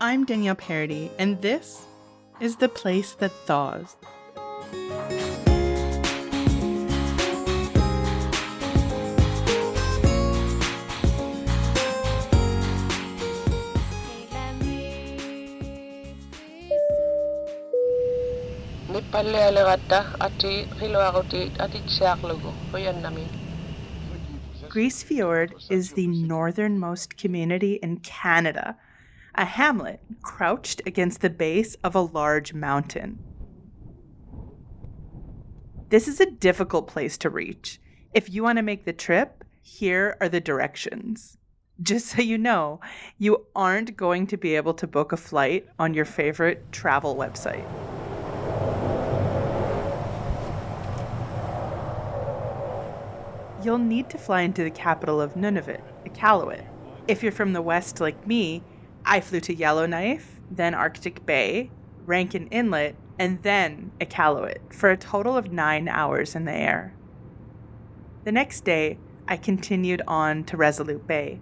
I'm Danielle Paradis, and this is The Place That Thaws. Grise Fiord is the northernmost community in Canada, a hamlet crouched against the base of a large mountain. This is a difficult place to reach. If you want to make the trip, here are the directions. Just so you know, you aren't going to be able to book a flight on your favorite travel website. You'll need to fly into the capital of Nunavut, Iqaluit. If you're from the west like me, I flew to Yellowknife, then Arctic Bay, Rankin Inlet, and then Iqaluit for a total of 9 hours in the air. The next day, I continued on to Resolute Bay.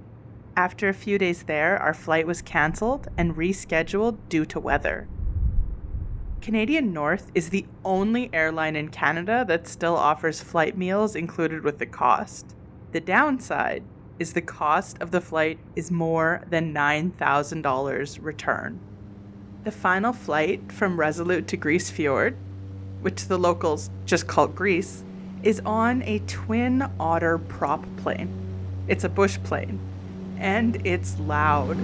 After a few days there, our flight was cancelled and rescheduled due to weather. Canadian North is the only airline in Canada that still offers flight meals included with the cost. The downside is the cost of the flight is more than $9,000 return. The final flight from Resolute to Grise Fiord, which the locals just call Grise, is on a twin otter prop plane. It's a bush plane, and it's loud.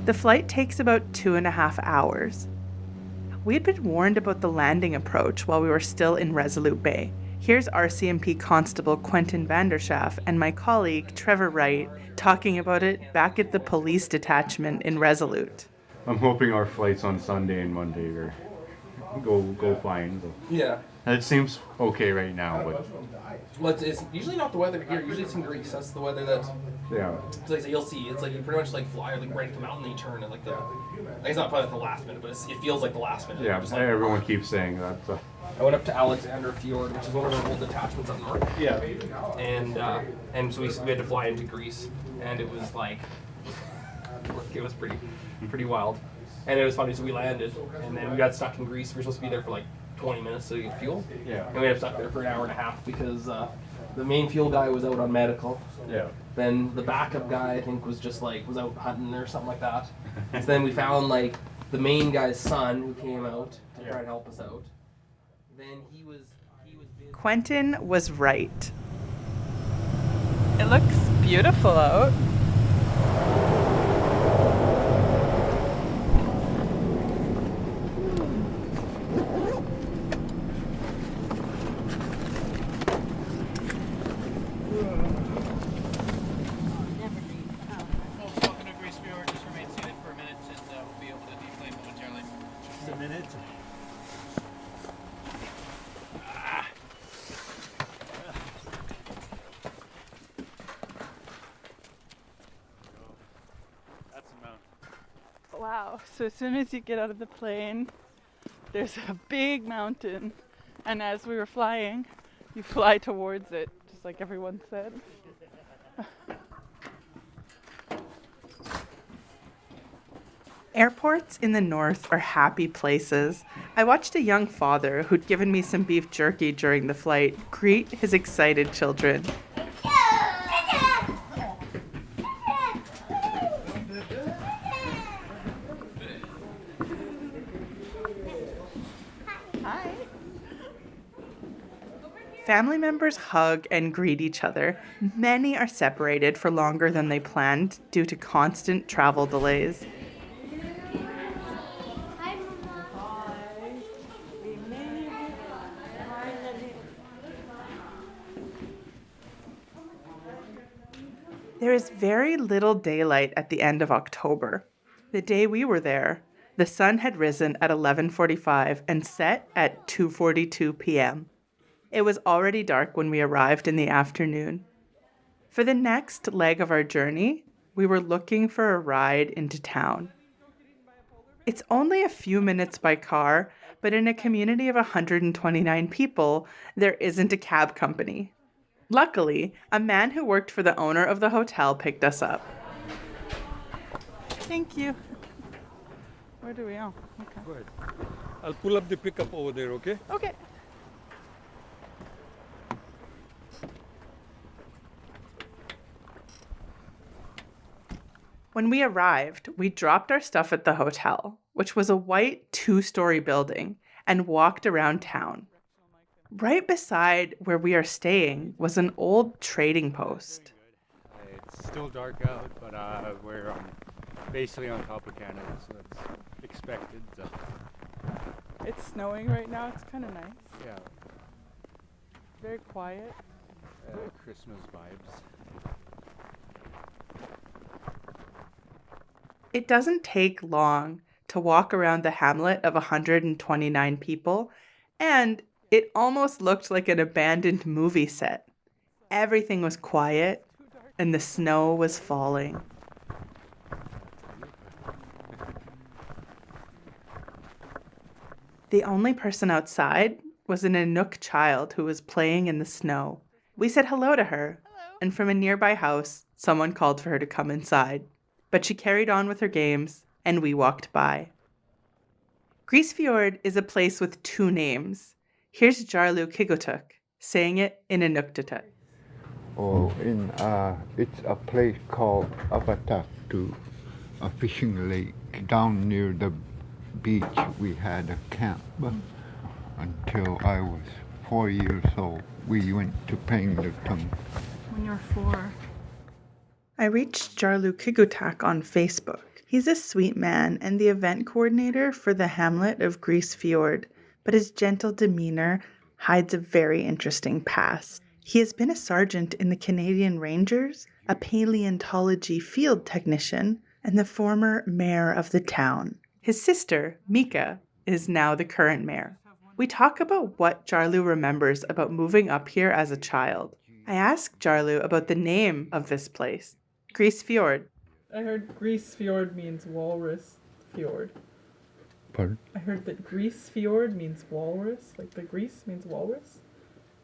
The flight takes about 2.5 hours. We had been warned about the landing approach while we were still in Resolute Bay. Here's RCMP Constable Quentin Vanderschaff and my colleague Trevor Wright talking about it back at the police detachment in Resolute. I'm hoping our flights on Sunday and Monday are go fine. So. Yeah. It seems okay right now, but... Well, it's usually not the weather here. Usually it's in Greece. That's the weather that... Yeah. It's like you'll see. It's like you pretty much like fly like right at the mountain and you turn at like the... Like it's not probably at the last minute, but it feels like the last minute. Yeah, just like, everyone keeps saying that. So. I went up to Alexander Fiord, which is one of our old detachments up north. Yeah. And so we had to fly into Greece, and it was like... It was pretty wild. And it was funny, so we landed, and then we got stuck in Greece. We were supposed to be there for like 20 minutes to get fuel. Yeah. And we ended up stuck there for an hour and a half because the main fuel guy was out on medical. Yeah. Then the backup guy, I think, was out hunting or something like that. So then we found like the main guy's son who came out to try to help us out. Then he was busy. Quentin was right. It looks beautiful out. Wow, so as soon as you get out of the plane, there's a big mountain, and as we were flying, you fly towards it, just like everyone said. Airports in the north are happy places. I watched a young father who'd given me some beef jerky during the flight greet his excited children. Family members hug and greet each other. Many are separated for longer than they planned due to constant travel delays. Hi, Mama. There is very little daylight at the end of October. The day we were there, the sun had risen at 11:45 and set at 2:42 p.m. It was already dark when we arrived in the afternoon. For the next leg of our journey, we were looking for a ride into town. It's only a few minutes by car, but in a community of 129 people, there isn't a cab company. Luckily, a man who worked for the owner of the hotel picked us up. Thank you. Where do we go? Okay. Go ahead. I'll pull up the pickup over there, okay? Okay. When we arrived, we dropped our stuff at the hotel, which was a white 2-story building, and walked around town. Right beside where we are staying was an old trading post. It's still dark out, but we're basically on top of Canada, so that's expected. So. It's snowing right now. It's kind of nice. Yeah. Very quiet. Christmas vibes. It doesn't take long to walk around the hamlet of 129 people, and it almost looked like an abandoned movie set. Everything was quiet, and the snow was falling. The only person outside was an Inuk child who was playing in the snow. We said hello to her, and from a nearby house, someone called for her to come inside. But she carried on with her games, and we walked by. Grise Fiord is a place with 2 names. Here's Jarloo Kiguktak, saying it in Inuktitut. It's a place called Adualuk, a fishing lake down near the beach. We had a camp until I was 4 years old. We went to Pangdatum. When you're 4. I reached Jarloo Kiguktak on Facebook. He's a sweet man and the event coordinator for the hamlet of Grise Fiord, but his gentle demeanor hides a very interesting past. He has been a sergeant in the Canadian Rangers, a paleontology field technician, and the former mayor of the town. His sister, Mika, is now the current mayor. We talk about what Jarloo remembers about moving up here as a child. I asked Jarloo about the name of this place, Grise Fiord. I heard Grise Fiord means walrus fjord. Pardon? I heard that Grise Fiord means walrus, like the Grise means walrus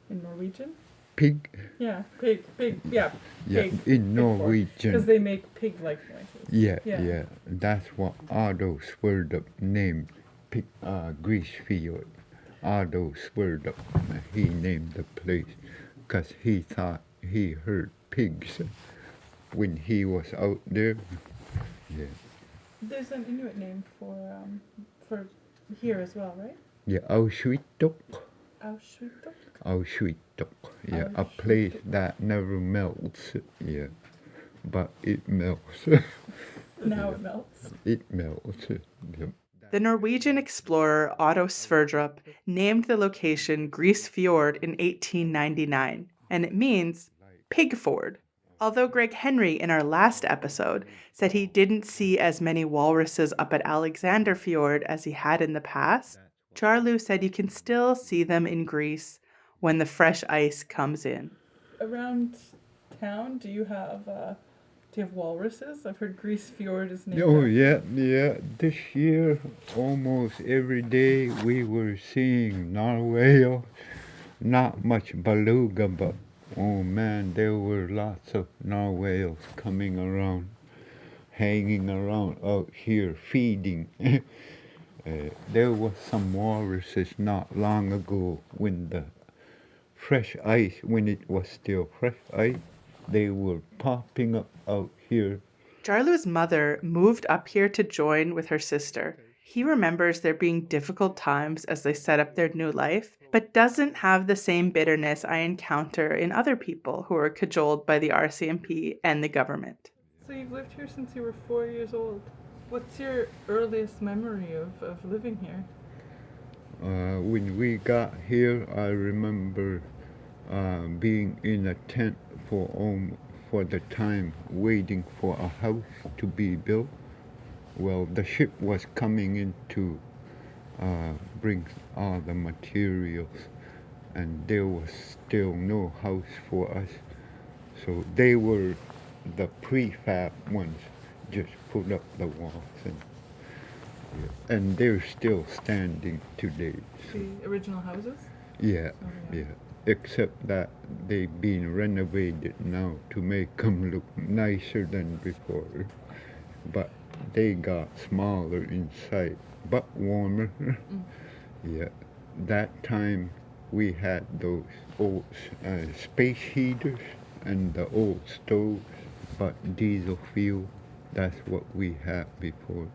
in Norwegian. Pig? Yeah, pig, yeah. Yeah, Pig, in Norwegian. Because they make pig-like noises. Yeah. That's what Ado Swerdrup named Grise Fiord. Ado Swerdrup, he named the place because he thought he heard pigs when he was out there. Yeah. There's an Inuit name for here as well, right? Yeah, Auschwitz. Auschwitz. Auschwitz. Yeah, a place that never melts. Yeah, but it melts. Now it melts. It melts. Yeah. The Norwegian explorer Otto Sverdrup named the location Grise Fiord in 1899, and it means pig ford. Although Greg Henry in our last episode said he didn't see as many walruses up at Alexander Fjord as he had in the past, Jarloo said you can still see them in Greece when the fresh ice comes in. Around town, do you have walruses? I've heard Grise Fiord is named. Oh yeah. This year, almost every day we were seeing narwhal. Not much beluga, but oh man, there were lots of narwhals coming around, hanging around out here, feeding. There was some walruses not long ago when the fresh ice, when it was still fresh ice, they were popping up out here. Jarloo's mother moved up here to join with her sister. He remembers there being difficult times as they set up their new life, but doesn't have the same bitterness I encounter in other people who are cajoled by the RCMP and the government. So you've lived here since you were 4 years old. What's your earliest memory of living here? When we got here, I remember being in a tent for the time waiting for a house to be built. Well, the ship was coming in to bring all the materials, and there was still no house for us. So they were the prefab ones just put up the walls, and they're still standing today. So, The original houses? yeah, Oh, yeah. yeah. Except that they've been renovated now to make them look nicer than before. But they got smaller inside, but warmer. Yeah. That time we had those old space heaters and the old stoves, but diesel fuel, that's what we had before.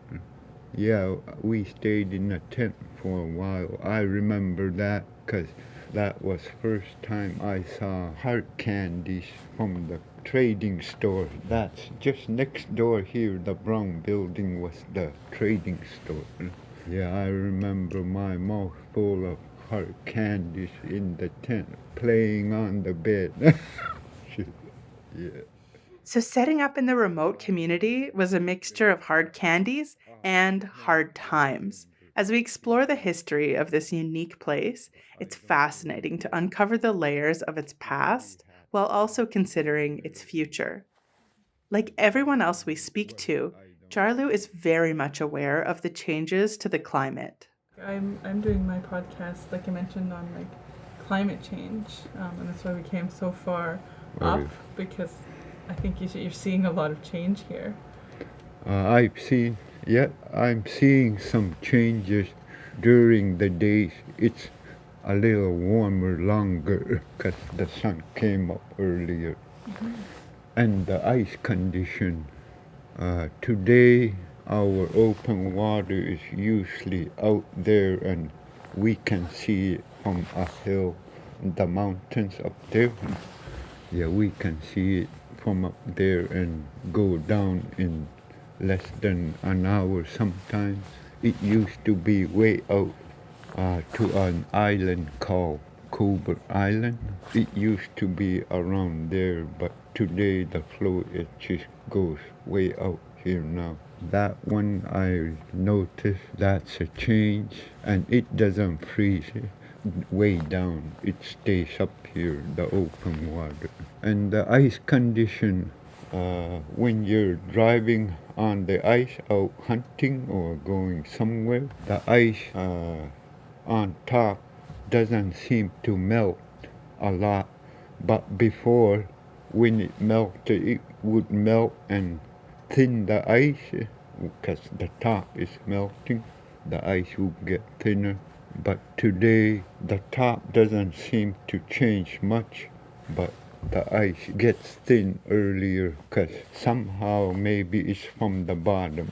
Yeah, we stayed in a tent for a while. I remember that because that was first time I saw hard candies from the trading store. That's just next door here. The brown building was the trading store. Yeah, I remember my mouth full of hard candies in the tent, playing on the bed. Yeah. So, setting up in the remote community was a mixture of hard candies and hard times. As we explore the history of this unique place, it's fascinating to uncover the layers of its past while also considering its future. Like everyone else we speak to, Jarloo is very much aware of the changes to the climate. I'm doing my podcast, like I mentioned, on like climate change, and that's why we came so far up, Right. because I think you're seeing a lot of change here. I'm seeing some changes during the days. It's a little warmer longer because the sun came up earlier. And the ice condition. Today, our open water is usually out there and we can see it from a hill, the mountains up there. Yeah, we can see it from up there and go down in less than an hour sometimes. It used to be way out to an island called Cobra Island. It used to be around there, but today the flow it just goes way out here now. That one I noticed that's a change, and it doesn't freeze way down. It stays up here, the open water. And the ice condition, when you're driving on the ice out hunting or going somewhere, the ice on top doesn't seem to melt a lot, but before, when it melted, it would melt and thin the ice because the top is melting. The ice would get thinner. But today, the top doesn't seem to change much, but the ice gets thin earlier because somehow maybe it's from the bottom,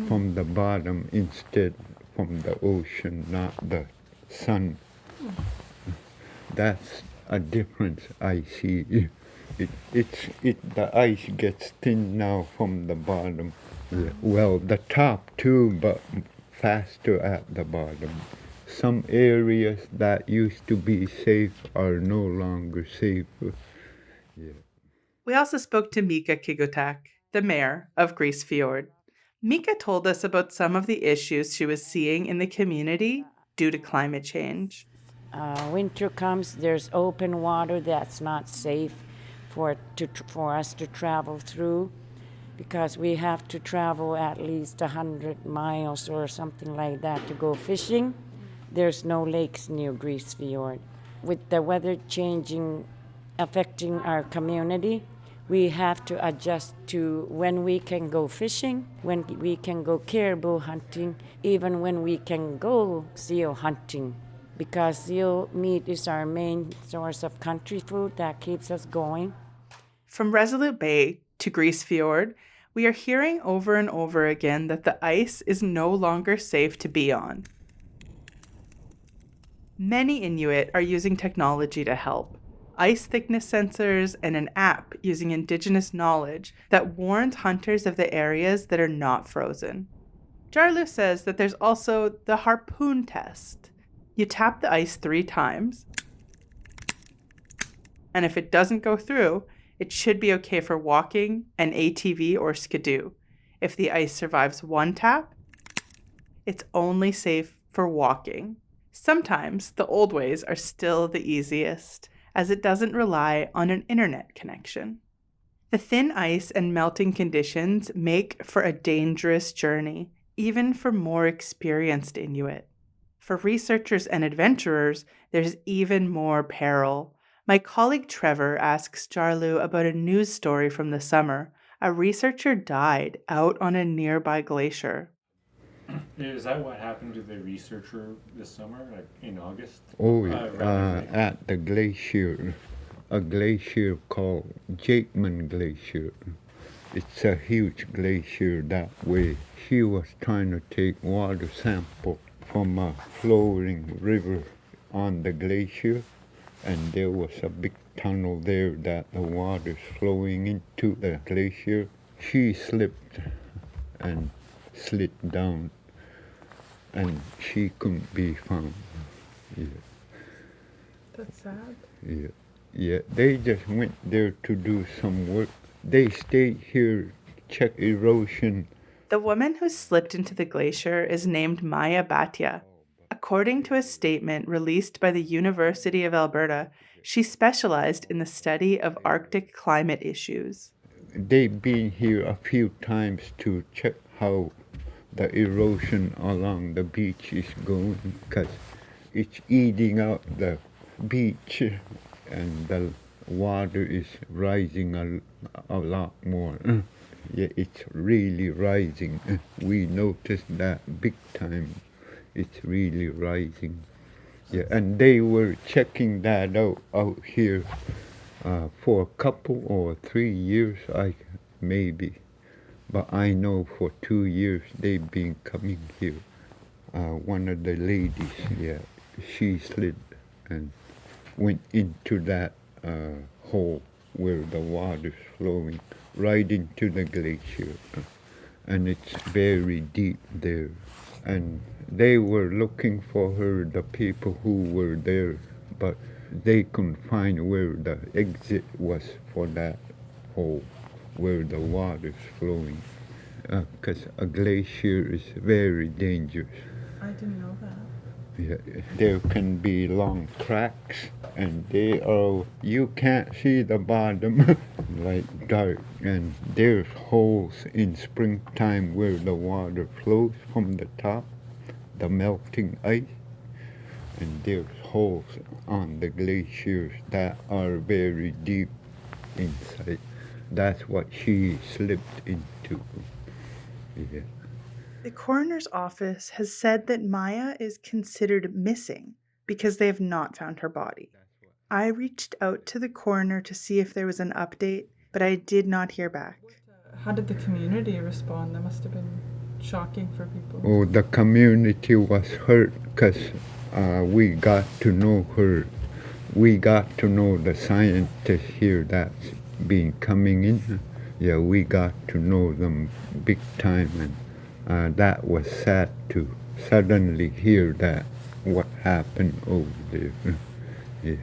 from the bottom instead from the ocean, not the sun. That's a difference I see. The ice gets thin now from the bottom. Yeah. Well, the top too, but faster at the bottom. Some areas that used to be safe are no longer safe. Yeah. We also spoke to Mika Kiguktak, the mayor of Grise Fiord. Mika told us about some of the issues she was seeing in the community due to climate change. Winter comes, there's open water that's not safe for us to travel through, because we have to travel at least 100 miles or something like that to go fishing. There's no lakes near Grise Fiord. With the weather changing, affecting our community, we have to adjust to when we can go fishing, when we can go caribou hunting, even when we can go seal hunting. Because seal meat is our main source of country food that keeps us going. From Resolute Bay to Grise Fiord, we are hearing over and over again that the ice is no longer safe to be on. Many Inuit are using technology to help. Ice thickness sensors and an app using indigenous knowledge that warns hunters of the areas that are not frozen. Jarloo says that there's also the harpoon test. You tap the ice 3 times, and if it doesn't go through, it should be okay for walking, an ATV, or skidoo. If the ice survives 1 tap, it's only safe for walking. Sometimes the old ways are still the easiest, as it doesn't rely on an internet connection. The thin ice and melting conditions make for a dangerous journey, even for more experienced Inuit. For researchers and adventurers, there's even more peril. My colleague Trevor asks Jarloo about a news story from the summer. A researcher died out on a nearby glacier. Is that what happened to the researcher this summer, like in August? Oh, Rather at the glacier, a glacier called Jakeman Glacier. It's a huge glacier that way. She was trying to take water sample from a flowing river on the glacier, and there was a big tunnel there that the water's flowing into the glacier. She slipped and slid down, and she couldn't be found. Yeah. That's sad. Yeah, they just went there to do some work. They stayed here, check erosion. The woman who slipped into the glacier is named Maya Bhatia. According to a statement released by the University of Alberta, she specialized in the study of Arctic climate issues. They've been here a few times to check how the erosion along the beach is going, because it's eating out the beach and the water is rising a lot more. Yeah, it's really rising. We noticed that big time. It's really rising. Yeah, and they were checking that out here for a couple or 3 years, maybe. But I know for 2 years they've been coming here. One of the ladies, yeah, she slid and went into that hole where the water's flowing right into the glacier. And it's very deep there. And they were looking for her, the people who were there, but they couldn't find where the exit was for that hole where the water's flowing. Because a glacier is very dangerous. I didn't know that. Yeah, there can be long cracks, and you can't see the bottom, like dark. And there's holes in springtime where the water flows from the top, the melting ice, and there's holes on the glaciers that are very deep inside. That's what she slipped into. Yeah. The coroner's office has said that Maya is considered missing because they have not found her body. I reached out to the coroner to see if there was an update, but I did not hear back. How did the community respond? That must have been shocking for people. Oh, the community was hurt because we got to know her. We got to know the scientists here that's been coming in. Yeah, we got to know them big time, and that was sad to suddenly hear that what happened over there. Yeah.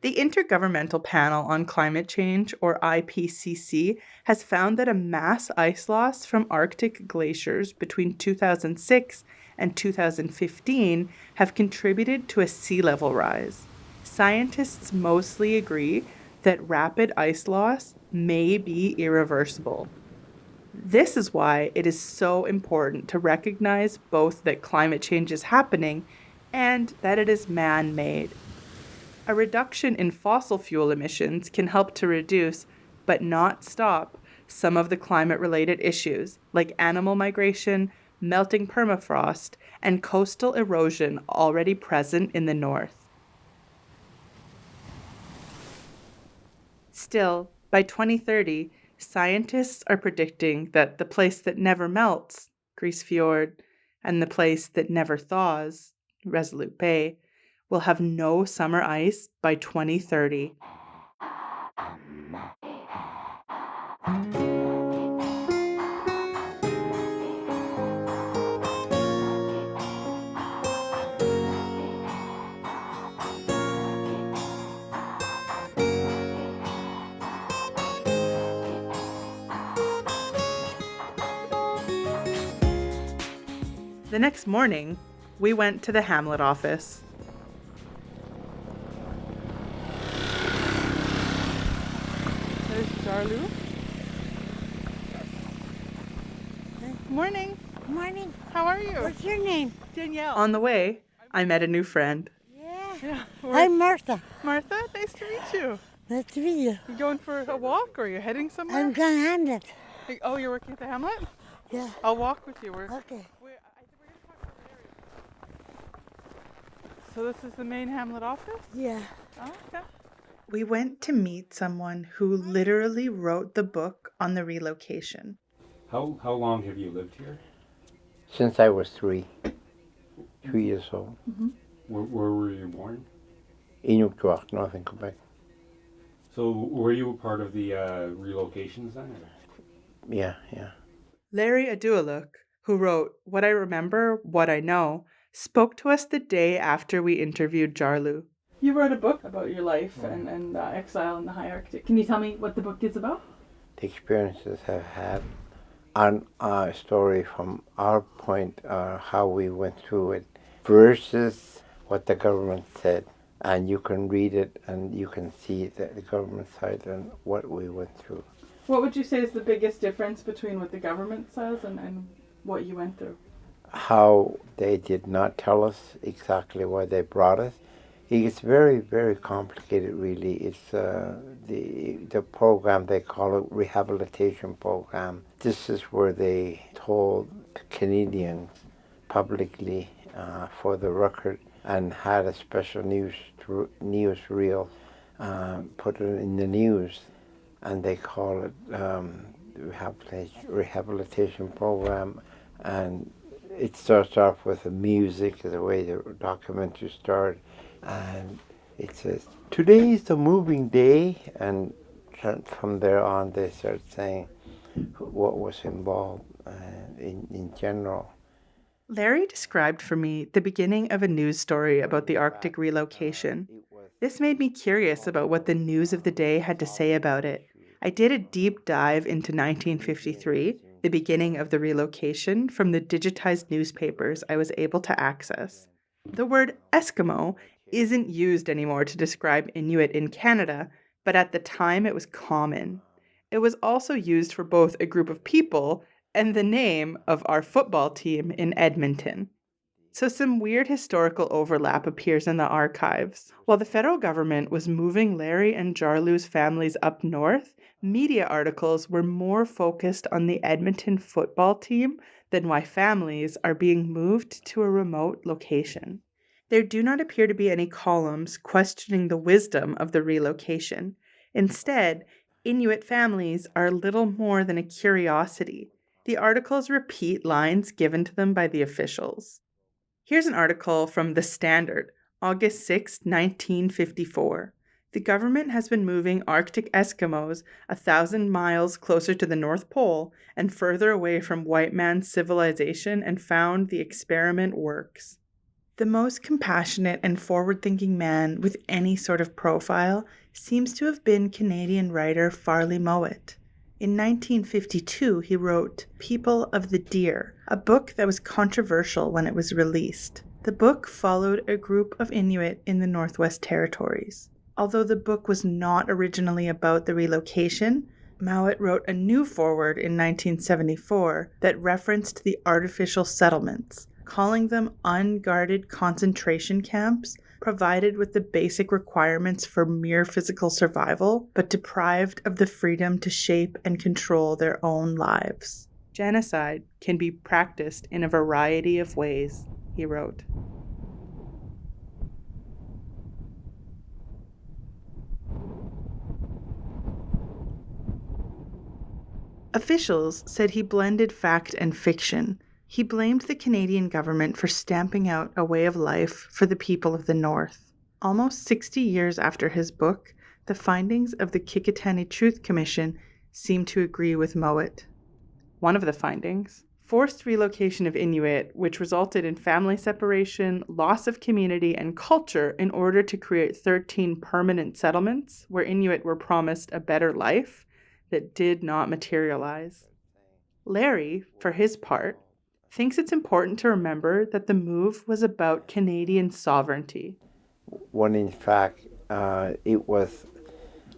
The Intergovernmental Panel on Climate Change, or IPCC, has found that a mass ice loss from Arctic glaciers between 2006 and 2015 have contributed to a sea level rise. Scientists mostly agree that rapid ice loss may be irreversible. This is why it is so important to recognize both that climate change is happening and that it is man-made. A reduction in fossil fuel emissions can help to reduce, but not stop, some of the climate-related issues, like animal migration, melting permafrost, and coastal erosion already present in the north. Still, by 2030, scientists are predicting that the place that never melts, Grise Fiord, and the place that never thaws, Resolute Bay, will have no summer ice by 2030. The next morning, we went to the Hamlet office. There's Jarloo. Morning. Morning. How are you? What's your name? Danielle. On the way, I met a new friend. Yeah. we're- I'm Martha. Martha, nice to meet you. Nice to meet you. You going for a walk or are you heading somewhere? I'm gonna hand it. Oh, you're working at the Hamlet? Yeah. I'll walk with you. Okay. I think we're gonna talk to Larry. So this is the main Hamlet office? Yeah. Oh, okay. We went to meet someone who literally wrote the book on the relocation. How long have you lived here? Since I was 3 years old. Where were you born? Kiguktak, northern Quebec. So were you a part of the relocations then? Yeah. Larry Adualuk, who wrote What I Remember, What I Know, spoke to us the day after we interviewed Jarloo. You wrote a book about your life and exile in the high Arctic. Can you tell me what the book is about? The experiences I've had, and a story from our point, how we went through it, versus what the government said. And you can read it and you can see the government side and what we went through. What would you say is the biggest difference between what the government says and what you went through? How they did not tell us exactly why they brought us. It's very, very complicated, really. It's the program, they call it rehabilitation program. This is where they told Canadians publicly for the record and had a special news reel put it in the news, and they call it rehabilitation program. And it starts off with the music, the way the documentary started. And it says, today is the moving day, and from there on they start saying what was involved in general. Larry described for me the beginning of a news story about the Arctic relocation. This made me curious about what the news of the day had to say about it. I did a deep dive into 1953, the beginning of the relocation, from the digitized newspapers I was able to access. The word Eskimo isn't used anymore to describe Inuit in Canada, but at the time it was common. It was also used for both a group of people and the name of our football team in Edmonton. So some weird historical overlap appears in the archives. While the federal government was moving Larry and Jarloo's families up north, media articles were more focused on the Edmonton football team than why families are being moved to a remote location. There do not appear to be any columns questioning the wisdom of the relocation. Instead, Inuit families are little more than a curiosity. The articles repeat lines given to them by the officials. Here's an article from The Standard, August 6, 1954. The government has been moving Arctic Eskimos 1,000 miles closer to the North Pole and further away from white man's civilization and found the experiment works. The most compassionate and forward-thinking man with any sort of profile seems to have been Canadian writer Farley Mowat. In 1952, he wrote People of the Deer, a book that was controversial when it was released. The book followed a group of Inuit in the Northwest Territories. Although the book was not originally about the relocation, Mowat wrote a new foreword in 1974 that referenced the artificial settlements, calling them unguarded concentration camps provided with the basic requirements for mere physical survival, but deprived of the freedom to shape and control their own lives. Genocide can be practiced in a variety of ways, he wrote. Officials said he blended fact and fiction. He blamed the Canadian government for stamping out a way of life for the people of the North. Almost 60 years after his book, the findings of the Kiguktak Truth Commission seem to agree with Mowat. One of the findings, forced relocation of Inuit, which resulted in family separation, loss of community and culture in order to create 13 permanent settlements where Inuit were promised a better life that did not materialize. Larry, for his part, thinks it's important to remember that the move was about Canadian sovereignty. When in fact it was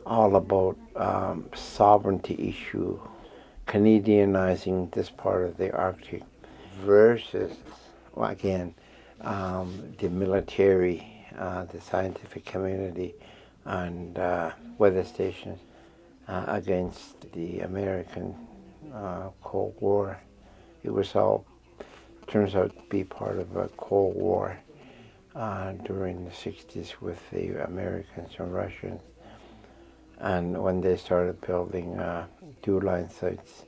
all about sovereignty issue, Canadianizing this part of the Arctic versus, well, again, the military, the scientific community, and weather stations against the American Cold War. It was all turns out to be part of a Cold War during the 60s with the Americans and Russians. And when they started building dew line sites.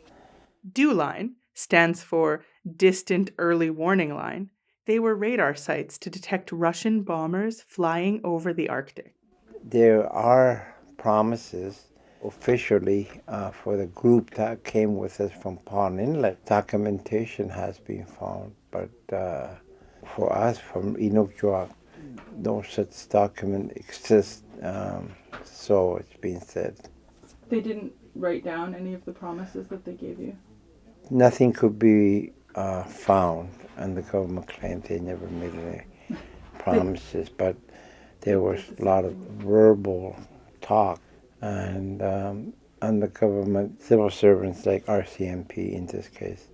DEW line stands for Distant Early Warning Line. They were radar sites to detect Russian bombers flying over the Arctic. There are promises officially for the group that came with us from Pond Inlet. Documentation has been found, but for us from Inukjuak, no such document exists, so it's been said. They didn't write down any of the promises that they gave you? Nothing could be found, and the government claimed they never made any promises, but there was a lot of verbal talk, and the government, civil servants like RCMP in this case,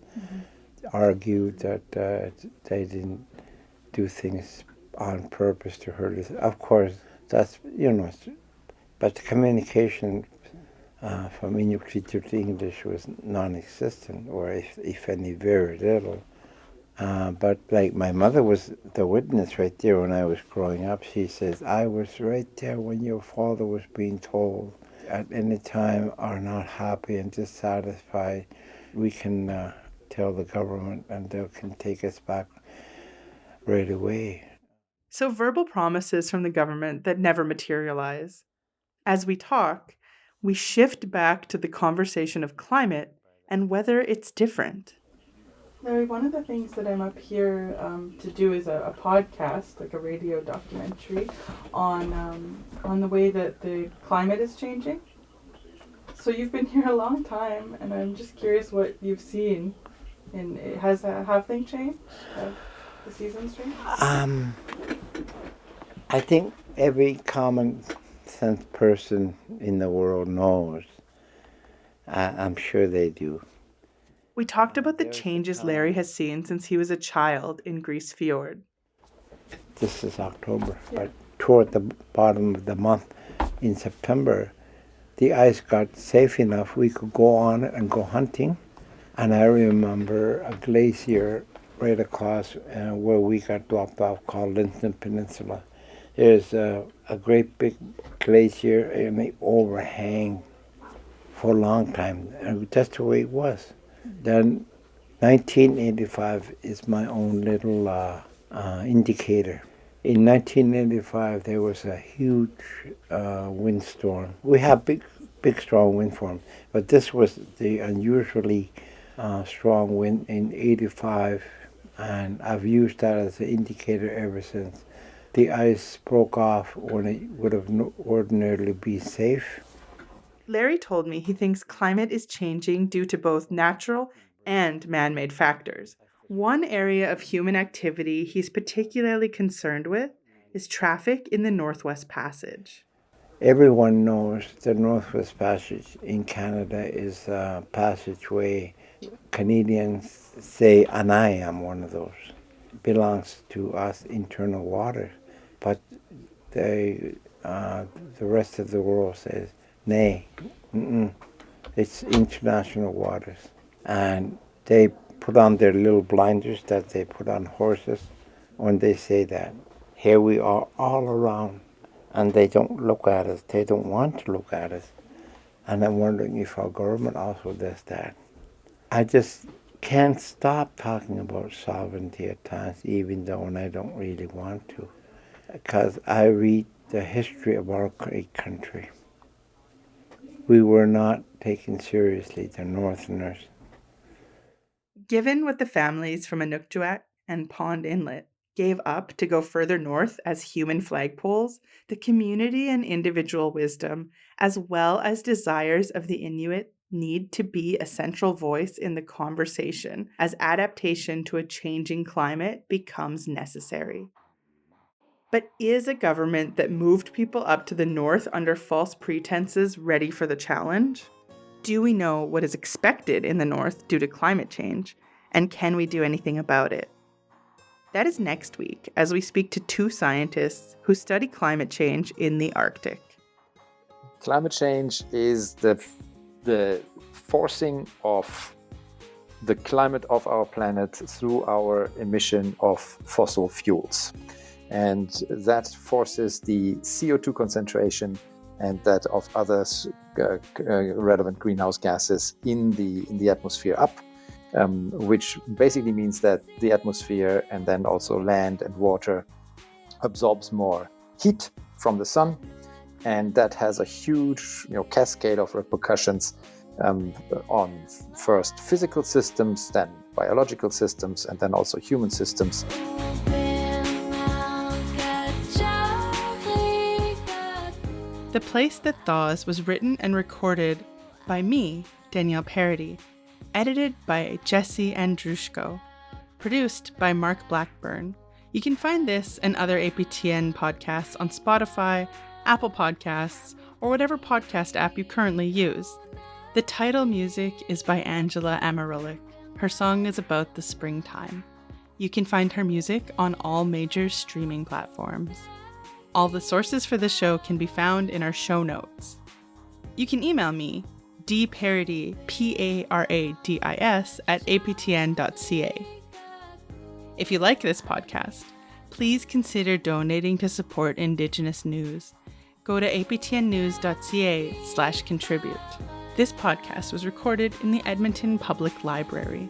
argued that they didn't do things on purpose to hurt us. Of course, that's, but the communication from Inuktitut to English was non-existent, or if any, very little. But like my mother was the witness right there when I was growing up. She says, I was right there when your father was being told at any time are not happy and dissatisfied, we can tell the government and they can take us back right away. So verbal promises from the government that never materialize. As we talk, we shift back to the conversation of climate and whether it's different. Larry, one of the things that I'm up here to do is a podcast, like a radio documentary, on the way that the climate is changing. So you've been here a long time, and I'm just curious what you've seen. And have things changed? Have the seasons changed? I think every common sense person in the world knows. I'm sure they do. We talked about the changes Larry has seen since he was a child in Grise Fiord. This is October, but toward the bottom of the month in September, the ice got safe enough we could go on it and go hunting. And I remember a glacier right across where we got dropped off called Linton Peninsula. There's a great big glacier and they overhang for a long time. And that's the way it was. Then 1985 is my own little indicator. In 1985, there was a huge windstorm. We have big, strong windstorms, but this was the unusually strong wind in 85, and I've used that as an indicator ever since. The ice broke off when it would have ordinarily been safe. Larry told me he thinks climate is changing due to both natural and man-made factors. One area of human activity he's particularly concerned with is traffic in the Northwest Passage. Everyone knows the Northwest Passage in Canada is a passageway. Canadians say, and I am one of those, belongs to us internal waters. But the rest of the world says, nay, it's international waters. And they put on their little blinders that they put on horses when they say that. Here we are all around, and they don't look at us. They don't want to look at us. And I'm wondering if our government also does that. I just can't stop talking about sovereignty at times, even though I don't really want to, because I read the history of our great country. We were not taken seriously, the Northerners. Given what the families from Inukjuak and Pond Inlet gave up to go further north as human flagpoles, the community and individual wisdom, as well as desires of the Inuit, need to be a central voice in the conversation as adaptation to a changing climate becomes necessary. But is a government that moved people up to the north under false pretenses ready for the challenge? Do we know what is expected in the north due to climate change? And can we do anything about it? That is next week as we speak to two scientists who study climate change in the Arctic. Climate change is the forcing of the climate of our planet through our emission of fossil fuels. And that forces the CO2 concentration and that of other relevant greenhouse gases in the atmosphere up, which basically means that the atmosphere and then also land and water absorbs more heat from the sun. And that has a huge cascade of repercussions on first physical systems, then biological systems, and then also human systems. The Place That Thaws was written and recorded by me, Danielle Paradis, edited by Jesse Andrushko, produced by Mark Blackburn. You can find this and other APTN podcasts on Spotify, Apple Podcasts, or whatever podcast app you currently use. The title music is by Angela Amarulik. Her song is about the springtime. You can find her music on all major streaming platforms. All the sources for the show can be found in our show notes. You can email me, dparadis, Paradis, at aptn.ca. If you like this podcast, please consider donating to support Indigenous news. Go to aptnnews.ca/contribute. This podcast was recorded in the Edmonton Public Library.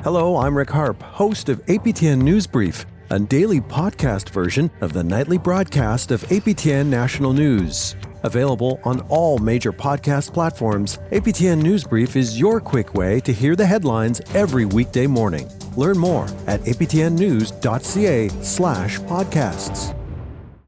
Hello, I'm Rick Harp, host of APTN News Brief, a daily podcast version of the nightly broadcast of APTN National News. Available on all major podcast platforms, APTN News Brief is your quick way to hear the headlines every weekday morning. Learn more at aptnnews.ca/podcasts.